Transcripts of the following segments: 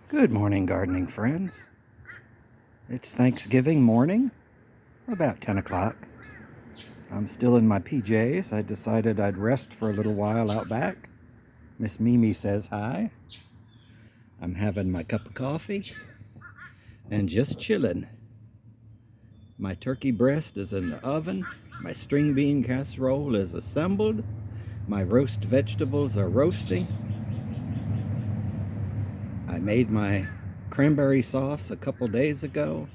Good morning, gardening friends. It's Thanksgiving morning, about 10 o'clock. I'm still in my PJs. I decided I'd rest for a little while out back. Miss Mimi says hi. I'm having my cup of coffee and just chilling. My turkey breast is in the oven. My string bean casserole is assembled. My roast vegetables are roasting. I made my cranberry sauce a couple days ago.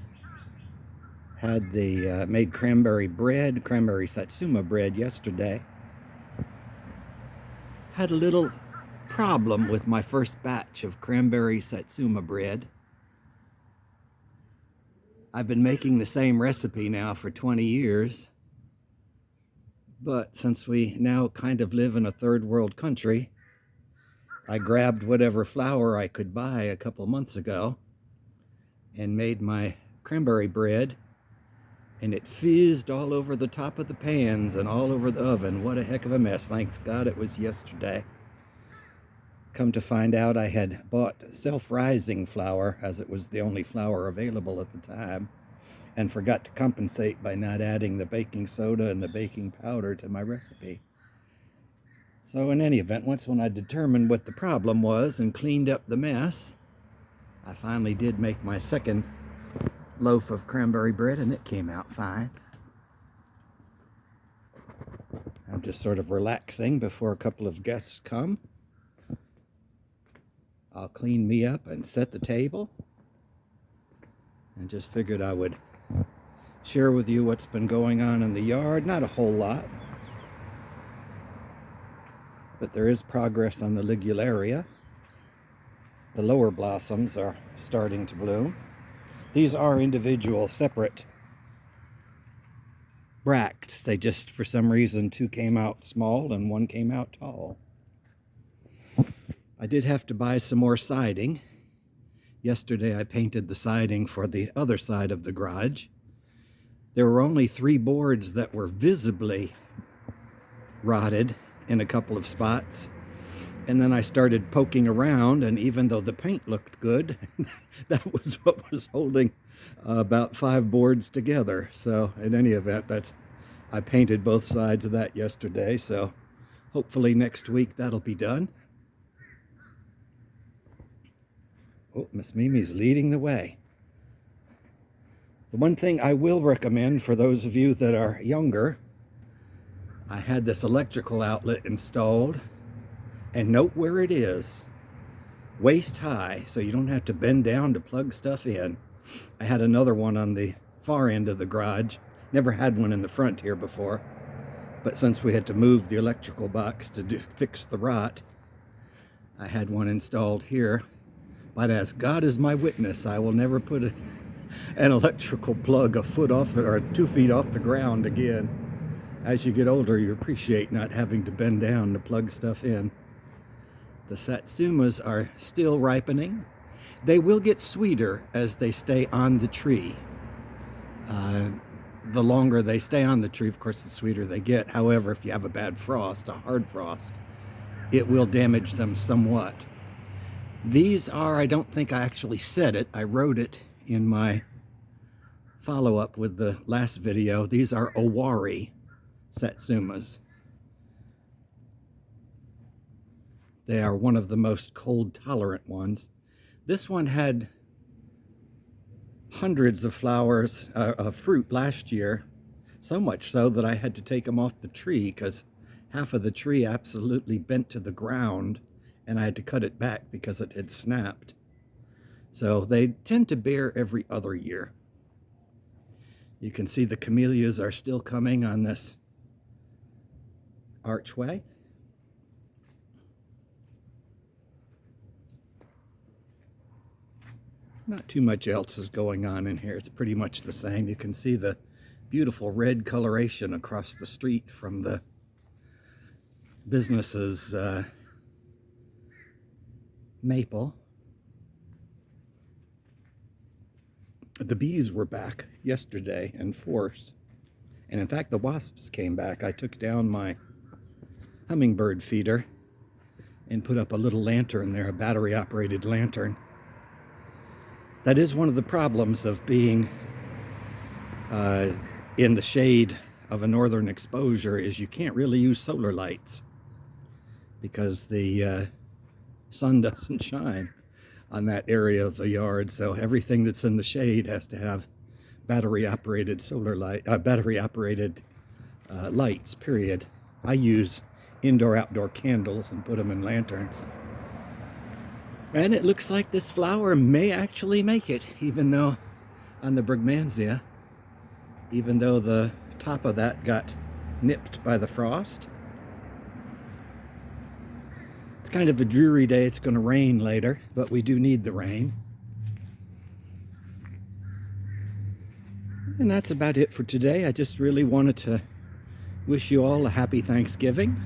Had the made cranberry bread, cranberry satsuma bread yesterday. Had a little problem with my first batch of cranberry satsuma bread. I've been making the same recipe now for 20 years, but since we now kind of live in a third world country, I grabbed whatever flour I could buy a couple months ago and made my cranberry bread, and it fizzed all over the top of the pans and all over the oven. What a heck of a mess. Thanks God it was yesterday. Come to find out, I had bought self-rising flour, as it was the only flour available at the time, and forgot to compensate by not adding the baking soda and the baking powder to my recipe. So in any event, once when I determined what the problem was and cleaned up the mess, I finally did make my second loaf of cranberry bread, and it came out fine. I'm just sort of relaxing before a couple of guests come. I'll clean me up and set the table, and just figured I would share with you what's been going on in the yard. Not a whole lot, but there is progress on the ligularia. The lower blossoms are starting to bloom. These are individual separate bracts. They just, for some reason, two came out small and one came out tall. I did have to buy some more siding. Yesterday I painted the siding for the other side of the garage. There were only 3 boards that were visibly rotted in a couple of spots. And then I started poking around, and even though the paint looked good, that was what was holding about 5 boards together. So in any event, I painted both sides of that yesterday, so hopefully next week that'll be done. Oh, Miss Mimi's leading the way. The one thing I will recommend for those of you that are younger, I had this electrical outlet installed, and note where it is. Waist high, so you don't have to bend down to plug stuff in. I had another one on the far end of the garage. Never had one in the front here before, but since we had to move the electrical box to fix the rot, I had one installed here. But as God is my witness, I will never put an electrical plug a foot off or 2 feet off the ground again. As you get older, you appreciate not having to bend down to plug stuff in. The satsumas are still ripening. They will get sweeter as they stay on the tree. The longer they stay on the tree, of course, the sweeter they get. However, if you have a bad frost, a hard frost, it will damage them somewhat. These are, I don't think I actually said it, I wrote it in my follow-up with the last video. These are Owari satsumas. They are one of the most cold-tolerant ones. This one had hundreds of flowers, of fruit last year, so much so that I had to take them off the tree because half of the tree absolutely bent to the ground, and I had to cut it back because it had snapped. So they tend to bear every other year. You can see the camellias are still coming on this archway. Not too much else is going on in here. It's pretty much the same. You can see the beautiful red coloration across the street from the business's maple. The bees were back yesterday in force. And in fact, the wasps came back. I took down my hummingbird feeder and put up a little lantern there, a battery-operated lantern. That is one of the problems of being in the shade of a northern exposure, is you can't really use solar lights because the sun doesn't shine on that area of the yard. So everything that's in the shade has to have battery-operated lights, period. I use indoor-outdoor candles and put them in lanterns. And it looks like this flower may actually make it, even though on the Brugmansia, even though the top of that got nipped by the frost. It's kind of a dreary day. It's going to rain later, but we do need the rain. And that's about it for today. I just really wanted to wish you all a happy Thanksgiving.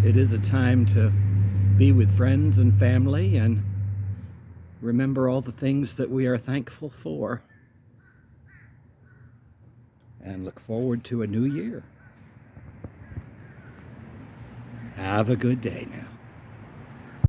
It is a time to be with friends and family and remember all the things that we are thankful for. And look forward to a new year. Have a good day now.